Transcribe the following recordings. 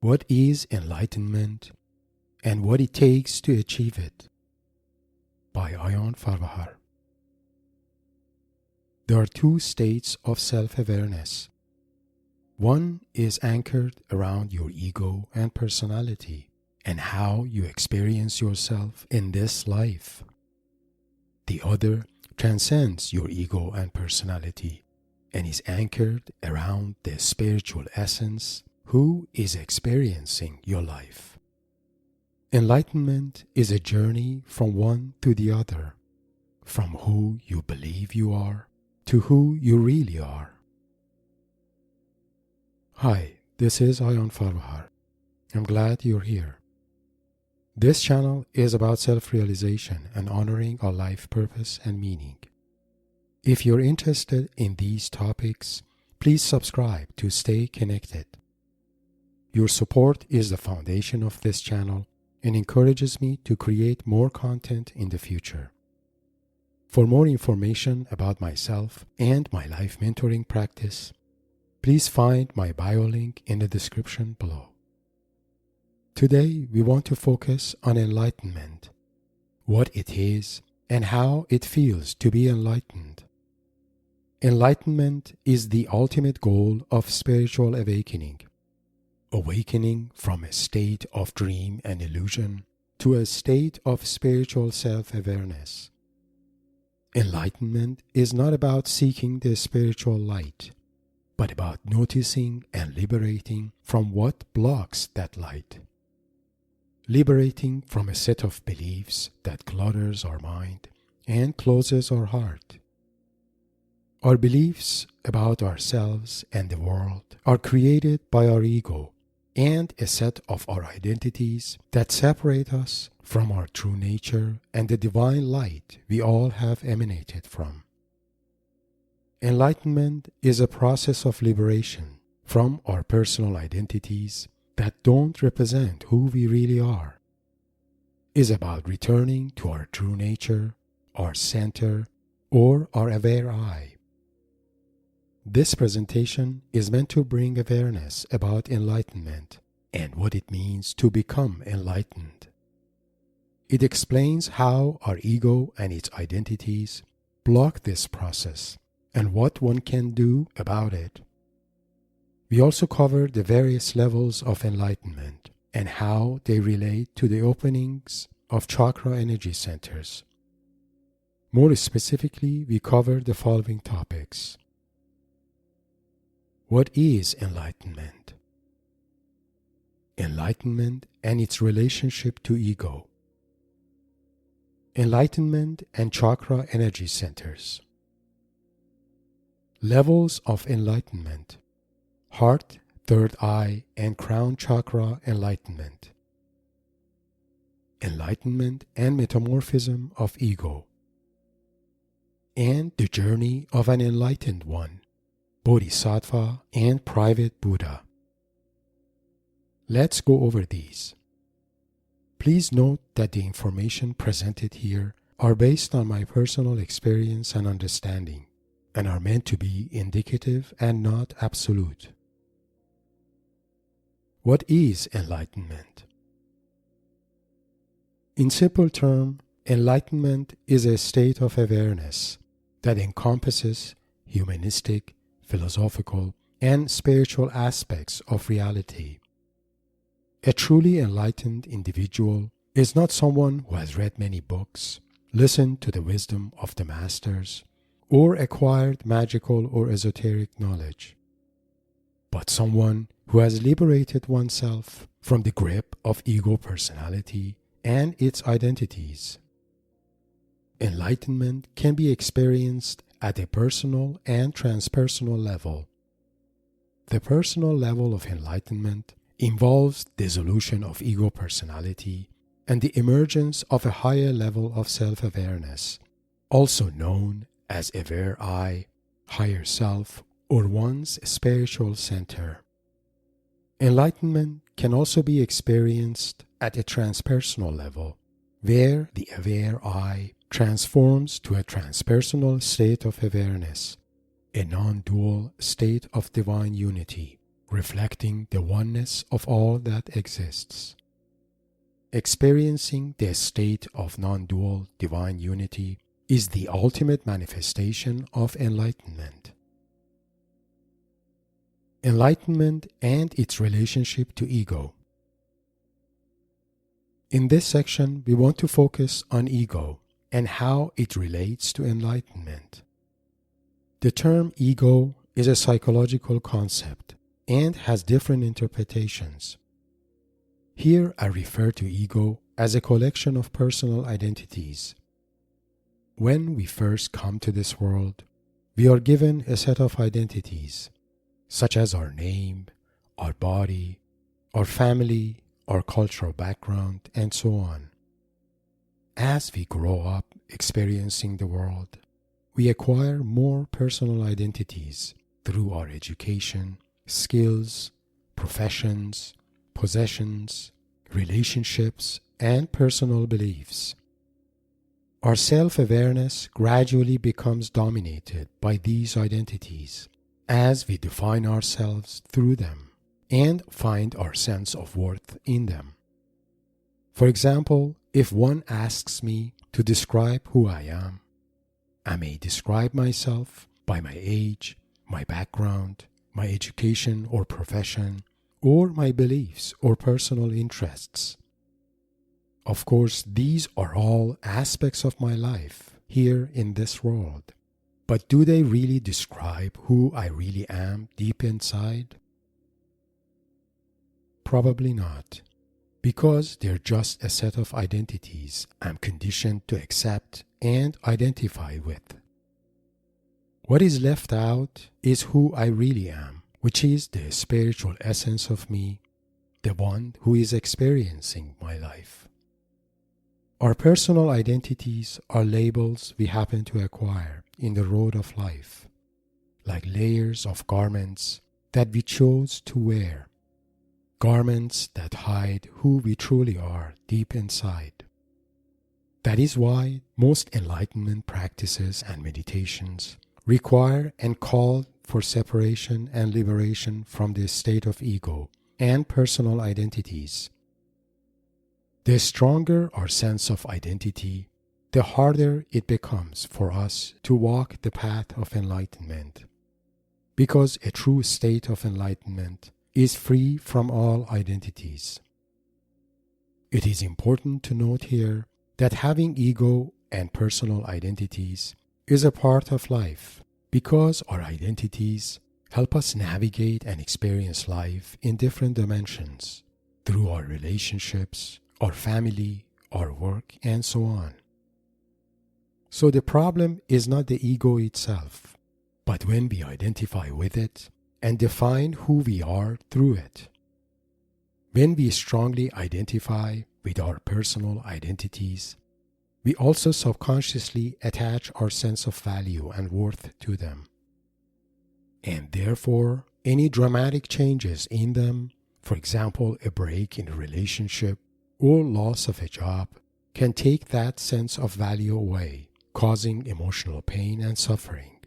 What is enlightenment and what it takes to achieve it? By Ayan Farvahar. There are two states of self-awareness. One is anchored around your ego and personality and how you experience yourself in this life. The other transcends your ego and personality and is anchored around the spiritual essence who is experiencing your life. Enlightenment is a journey from one to the other, from who you believe you are to who you really are. Hi, this is Ayan Farvahar. I'm glad you're here. This channel is about self-realization and honoring our life purpose and meaning. If you're interested in these topics, please subscribe to stay connected. Your support is the foundation of this channel and encourages me to create more content in the future. For more information about myself and my life mentoring practice, please find my bio link in the description below. Today, we want to focus on enlightenment, what it is, and how it feels to be enlightened. Enlightenment is the ultimate goal of spiritual awakening from a state of dream and illusion to a state of spiritual self-awareness. Enlightenment is not about seeking the spiritual light, but about noticing and liberating from what blocks that light. Liberating from a set of beliefs that clutters our mind and closes our heart. Our beliefs about ourselves and the world are created by our ego and a set of our identities that separate us from our true nature and the divine light we all have emanated from. Enlightenment is a process of liberation from our personal identities that don't represent who we really are. It is about returning to our true nature, our center, or our aware I. This presentation is meant to bring awareness about enlightenment and what it means to become enlightened. It explains how our ego and its identities block this process and what one can do about it. We also cover the various levels of enlightenment and how they relate to the openings of chakra energy centers. More specifically, we cover the following topics. What is enlightenment? Enlightenment and its relationship to ego. Enlightenment and chakra energy centers. Levels of enlightenment. Heart, third eye, and crown chakra enlightenment. Enlightenment and metamorphism of ego. And the journey of an enlightened one, Bodhisattva and private Buddha. Let's go over these. Please note that the information presented here are based on my personal experience and understanding and are meant to be indicative and not absolute. What is enlightenment? In simple terms, enlightenment is a state of awareness that encompasses humanistic, philosophical, and spiritual aspects of reality. A truly enlightened individual is not someone who has read many books, listened to the wisdom of the masters, or acquired magical or esoteric knowledge, but someone who has liberated oneself from the grip of ego personality and its identities. Enlightenment can be experienced at a personal and transpersonal level. The personal level of enlightenment involves dissolution of ego personality and the emergence of a higher level of self-awareness, also known as aware I, higher self, or one's spiritual center. Enlightenment can also be experienced at a transpersonal level, where the aware I transforms to a transpersonal state of awareness, a non-dual state of divine unity, reflecting the oneness of all that exists. Experiencing the state of non-dual divine unity is the ultimate manifestation of enlightenment. Enlightenment and its relationship to ego. In this section, we want to focus on ego and how it relates to enlightenment. The term ego is a psychological concept and has different interpretations. Here I refer to ego as a collection of personal identities. When we first come to this world, we are given a set of identities, such as our name, our body, our family, our cultural background, and so on. As we grow up experiencing the world, we acquire more personal identities through our education, skills, professions, possessions, relationships, and personal beliefs. Our self-awareness gradually becomes dominated by these identities as we define ourselves through them and find our sense of worth in them. For example, if one asks me to describe who I am, I may describe myself by my age, my background, my education or profession, or my beliefs or personal interests. Of course, these are all aspects of my life here in this world. But do they really describe who I really am deep inside? Probably not, because they're just a set of identities I'm conditioned to accept and identify with. What is left out is who I really am, which is the spiritual essence of me, the one who is experiencing my life. Our personal identities are labels we happen to acquire in the road of life, like layers of garments that we chose to wear, garments that hide who we truly are deep inside. That is why most enlightenment practices and meditations require and call for separation and liberation from the state of ego and personal identities. The stronger our sense of identity, the harder it becomes for us to walk the path of enlightenment, because a true state of enlightenment is free from all identities. It is important to note here that having ego and personal identities is a part of life, because our identities help us navigate and experience life in different dimensions through our relationships, our family, our work, and so on. So the problem is not the ego itself, but when we identify with it and define who we are through it. When we strongly identify with our personal identities, we also subconsciously attach our sense of value and worth to them. And therefore, any dramatic changes in them, for example, a break in a relationship or loss of a job, can take that sense of value away, causing emotional pain and suffering.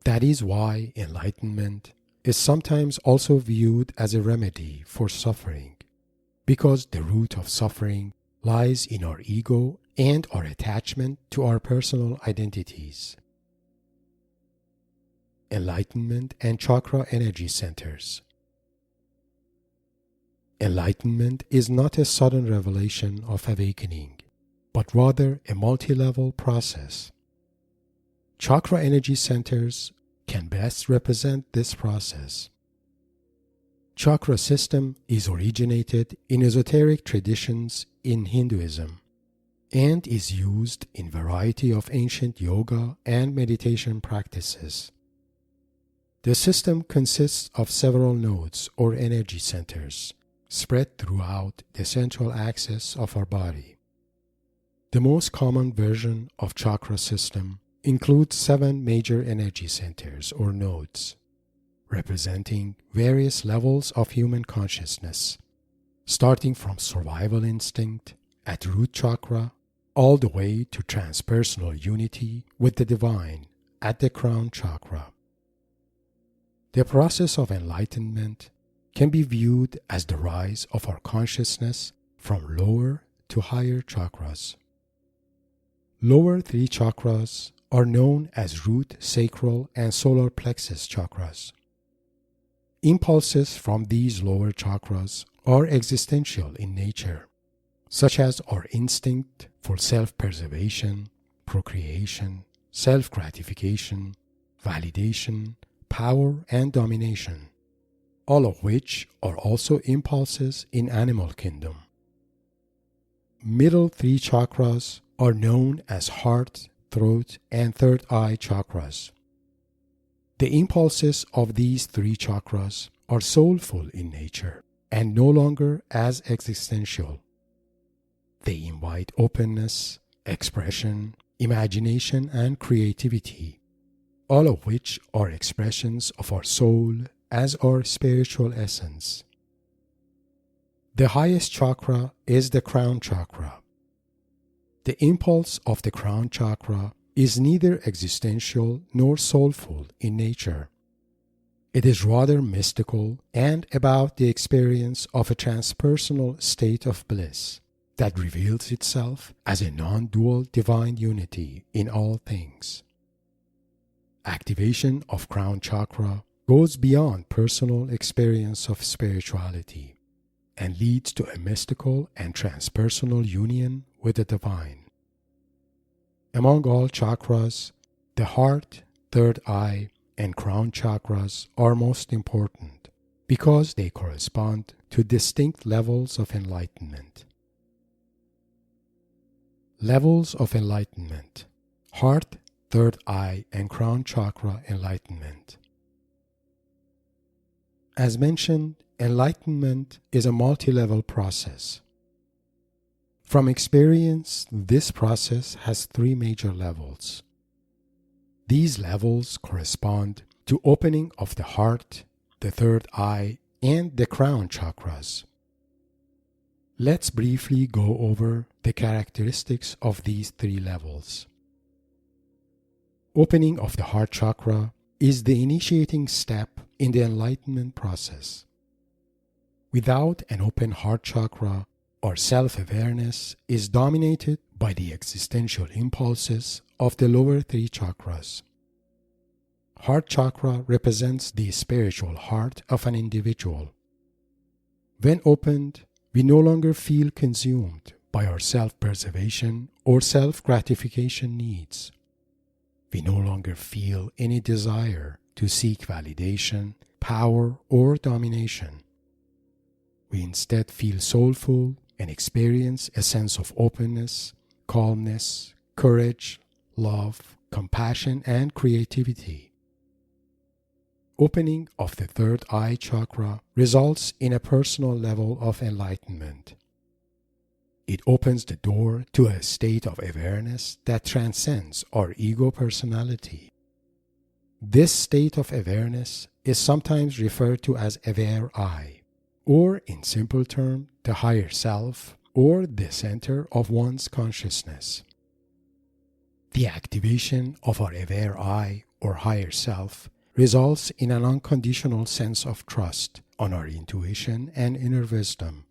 That is why enlightenment is sometimes also viewed as a remedy for suffering, because the root of suffering lies in our ego and our attachment to our personal identities. Enlightenment and chakra energy centers. Enlightenment is not a sudden revelation of awakening, but rather a multi-level process. Chakra energy centers can best represent this process. Chakra system is originated in esoteric traditions in Hinduism and is used in variety of ancient yoga and meditation practices. The system consists of several nodes or energy centers spread throughout the central axis of our body. The most common version of chakra system includes 7 major energy centers or nodes, representing various levels of human consciousness, starting from survival instinct at root chakra all the way to transpersonal unity with the divine at the crown chakra. The process of enlightenment can be viewed as the rise of our consciousness from lower to higher chakras. Lower three chakras are known as root, sacral, and solar plexus chakras. Impulses from these lower chakras are existential in nature, such as our instinct for self-preservation, procreation, self-gratification, validation, power, and domination, all of which are also impulses in animal kingdom. Middle three chakras are known as heart, throat, and third eye chakras. The impulses of these three chakras are soulful in nature and no longer as existential. They invite openness, expression, imagination, and creativity, all of which are expressions of our soul as our spiritual essence. The highest chakra is the crown chakra. The impulse of the crown chakra is neither existential nor soulful in nature. It is rather mystical and about the experience of a transpersonal state of bliss that reveals itself as a non-dual divine unity in all things. Activation of crown chakra goes beyond personal experience of spirituality and leads to a mystical and transpersonal union with the divine. Among all chakras, the heart, third eye, and crown chakras are most important because they correspond to distinct levels of enlightenment. Levels of enlightenment: heart, third eye, and crown chakra enlightenment. As mentioned, enlightenment is a multi-level process. From experience, this process has three major levels. These levels correspond to opening of the heart, the third eye, and the crown chakras. Let's briefly go over the characteristics of these three levels. Opening of the heart chakra is the initiating step in the enlightenment process. Without an open heart chakra, our self-awareness is dominated by the existential impulses of the lower three chakras. Heart chakra represents the spiritual heart of an individual. When opened, we no longer feel consumed by our self-preservation or self-gratification needs. We no longer feel any desire to seek validation, power, or domination. We instead feel soulful and experience a sense of openness, calmness, courage, love, compassion, and creativity. Opening of the third eye chakra results in a personal level of enlightenment. It opens the door to a state of awareness that transcends our ego personality. This state of awareness is sometimes referred to as aware I, or in simple terms, the higher self, or the center of one's consciousness. The activation of our aware I, or higher self, results in an unconditional sense of trust on our intuition and inner wisdom,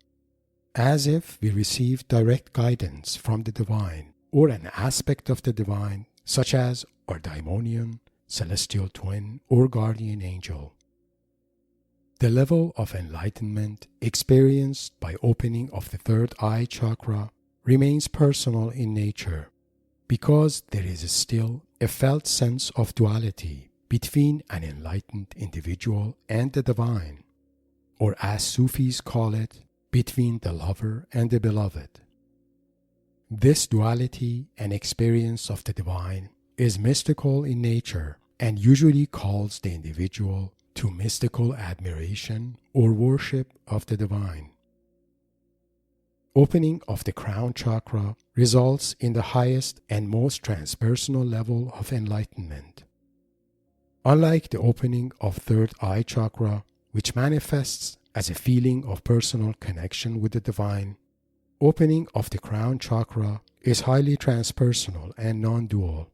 as if we receive direct guidance from the divine or an aspect of the divine, such as our daimonion, celestial twin, or guardian angel. The level of enlightenment experienced by opening of the third eye chakra remains personal in nature because there is still a felt sense of duality between an enlightened individual and the divine, or as Sufis call it, between the lover and the beloved. This duality and experience of the divine is mystical in nature and usually calls the individual to mystical admiration or worship of the divine. Opening of the crown chakra results in the highest and most transpersonal level of enlightenment. Unlike the opening of third eye chakra, which manifests as a feeling of personal connection with the divine, opening of the crown chakra is highly transpersonal and non-dual.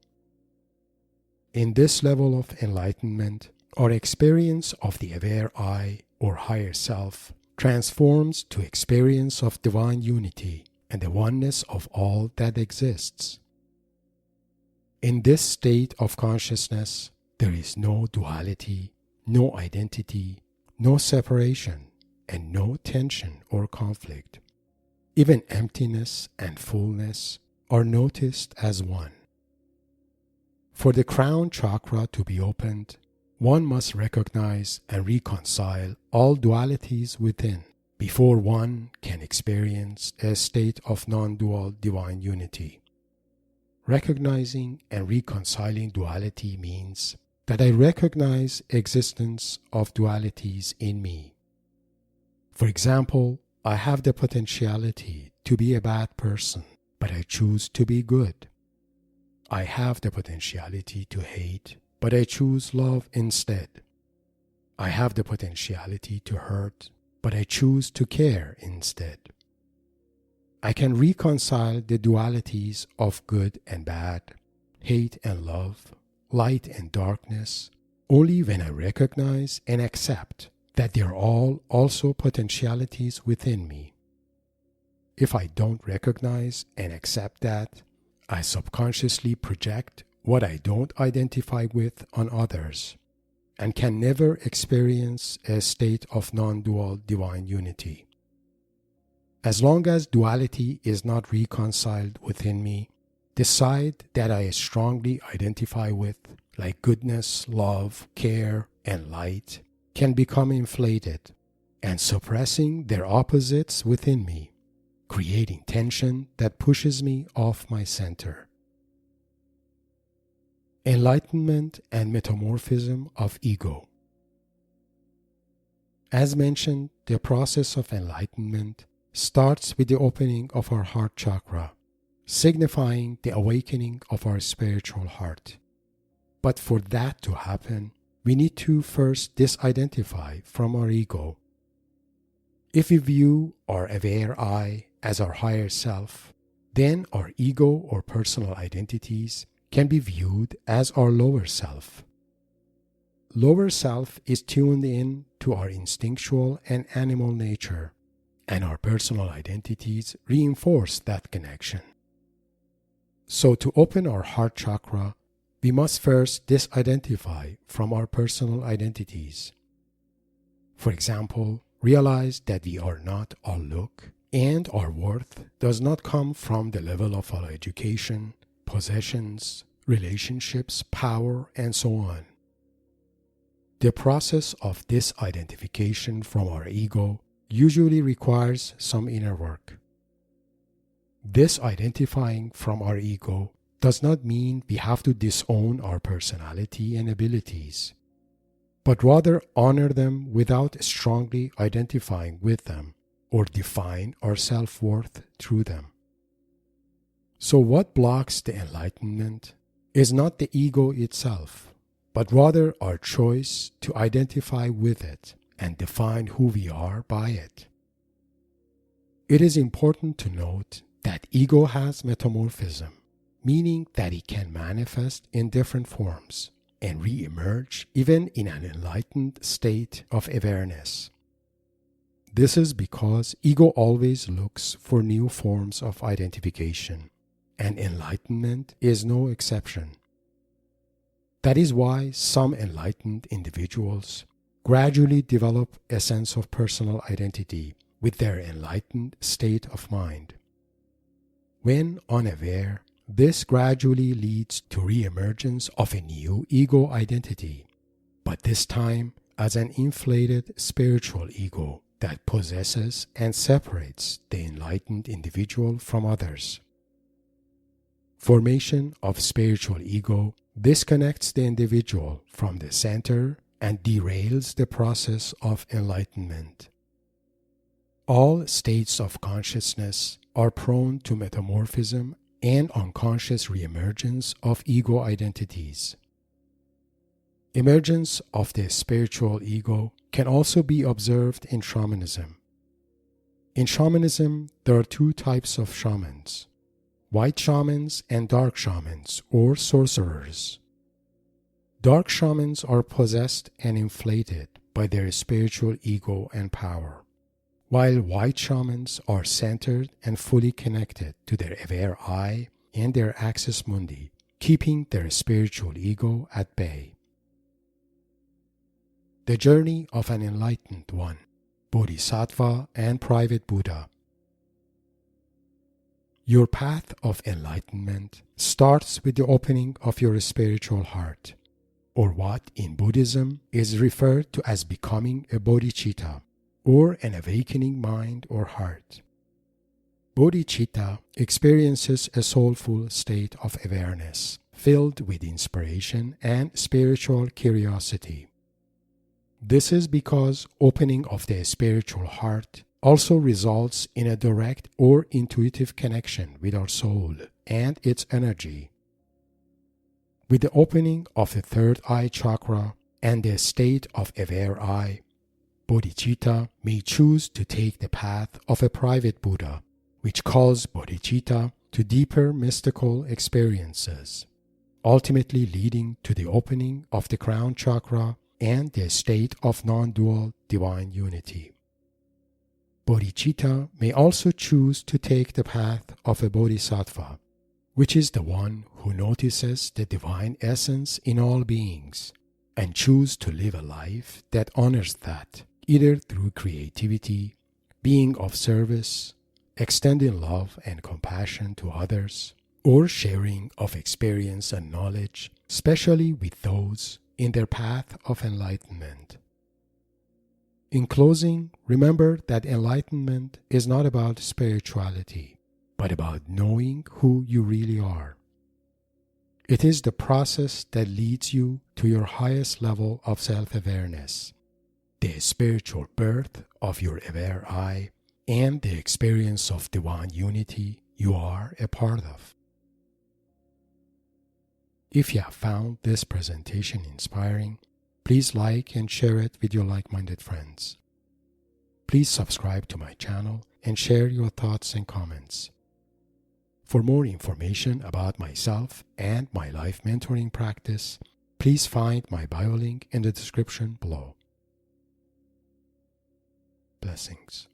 In this level of enlightenment, Our experience of the aware I or higher self transforms to experience of divine unity and the oneness of all that exists. In this state of consciousness, there is no duality, no identity, no separation, and no tension or conflict. Even emptiness and fullness are noticed as one. For the crown chakra to be opened, one must recognize and reconcile all dualities within before one can experience a state of non-dual divine unity. Recognizing and reconciling duality means that I recognize existence of dualities in me. For example, I have the potentiality to be a bad person, but I choose to be good. I have the potentiality to hate, but I choose love instead. I have the potentiality to hurt, but I choose to care instead. I can reconcile the dualities of good and bad, hate and love, light and darkness, only when I recognize and accept that they are all also potentialities within me. If I don't recognize and accept that, I subconsciously project what I don't identify with on others and can never experience a state of non-dual divine unity. As long as duality is not reconciled within me, the side that I strongly identify with, like goodness, love, care, and light, can become inflated and suppressing their opposites within me, creating tension that pushes me off my center. Enlightenment and metamorphism of ego. As mentioned, the process of enlightenment starts with the opening of our heart chakra, signifying the awakening of our spiritual heart. But for that to happen, we need to first disidentify from our ego. If we view our aware I as our higher self, then our ego or personal identities can be viewed as our lower self. Lower self is tuned in to our instinctual and animal nature, and our personal identities reinforce that connection. So to open our heart chakra, we must first disidentify from our personal identities. For example, realize that we are not our look, and our worth does not come from the level of our education, possessions, relationships, power, and so on. The process of disidentification from our ego usually requires some inner work. Disidentifying from our ego does not mean we have to disown our personality and abilities, but rather honor them without strongly identifying with them or define our self-worth through them. So what blocks the enlightenment is not the ego itself, but rather our choice to identify with it and define who we are by it. It is important to note that ego has metamorphism, meaning that it can manifest in different forms and re-emerge even in an enlightened state of awareness. This is because ego always looks for new forms of identification, and enlightenment is no exception. That is why some enlightened individuals gradually develop a sense of personal identity with their enlightened state of mind. When unaware, this gradually leads to re-emergence of a new ego identity, but this time as an inflated spiritual ego that possesses and separates the enlightened individual from others. Formation of spiritual ego disconnects the individual from the center and derails the process of enlightenment. All states of consciousness are prone to metamorphism and unconscious reemergence of ego identities. Emergence of the spiritual ego can also be observed in shamanism. In shamanism, there are two types of shamans: white shamans and dark shamans or sorcerers. Dark shamans are possessed and inflated by their spiritual ego and power, while white shamans are centered and fully connected to their aware eye and their axis mundi, keeping their spiritual ego at bay. The journey of an enlightened one, Bodhisattva and private Buddha. Your path of enlightenment starts with the opening of your spiritual heart, or what in Buddhism is referred to as becoming a bodhicitta, or an awakening mind or heart. Bodhicitta experiences a soulful state of awareness, filled with inspiration and spiritual curiosity. This is because opening of the spiritual heart also results in a direct or intuitive connection with our soul and its energy. With the opening of the third eye chakra and the state of aware eye, bodhicitta may choose to take the path of a private Buddha, which calls bodhicitta to deeper mystical experiences, ultimately leading to the opening of the crown chakra and the state of non-dual divine unity. Bodhicitta may also choose to take the path of a bodhisattva, which is the one who notices the divine essence in all beings and choose to live a life that honors that, either through creativity, being of service, extending love and compassion to others, or sharing of experience and knowledge, especially with those in their path of enlightenment. In closing, remember that enlightenment is not about spirituality, but about knowing who you really are. It is the process that leads you to your highest level of self-awareness, the spiritual birth of your aware eye, and the experience of divine unity you are a part of. If you have found this presentation inspiring, please like and share it with your like-minded friends. Please subscribe to my channel and share your thoughts and comments. For more information about myself and my life mentoring practice, please find my bio link in the description below. Blessings.